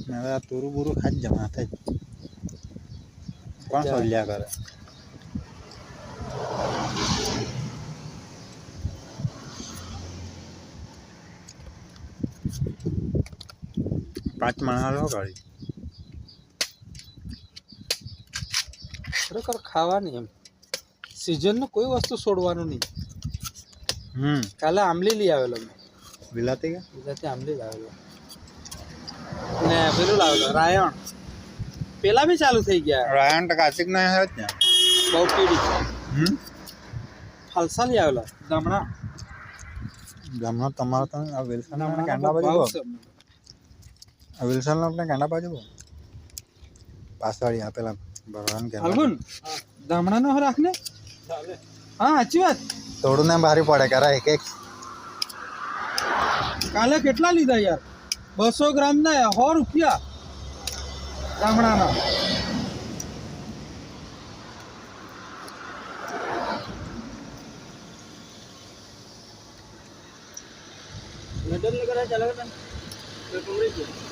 હવે આ તુરું બુરું ખાઈ જ જવા થાય કોણ સોલ્યા કરે પાંચ માણસ લો ગાડી ખરેખર ખાવાની એમ સિઝનનું કોઈ વસ્તુ છોડવાનું નહીં. કાલે આંબલી લઈ આવેલો મેં વિલાતી કે વિલાતી આંબલી લાવેલો ને પેલું લાવેલો રાયણ પેલા બી ચાલુ થઈ ગયા. રાયણ તો કાચિક ના હે જ ને બહુ પીડી ફલસા લઈ આવેલો ગામડા તમારા તો આ વિલ્સન કેન્ડા બાજુ આ વિલ્સન આપણે કેન્ડા બાજુ પાછળ પેલા ભગવાન કે અલગુન ગામડાનો રાખને હા સાચી વાત થોડું ને ભારી પડે કરે એક એક કાલે કેટલા લીધા યાર 200 ગ્રામ ના 100 રૂપિયા ગામડાના. નજર લગા ચાલે બેટા તો પકડી ગયો.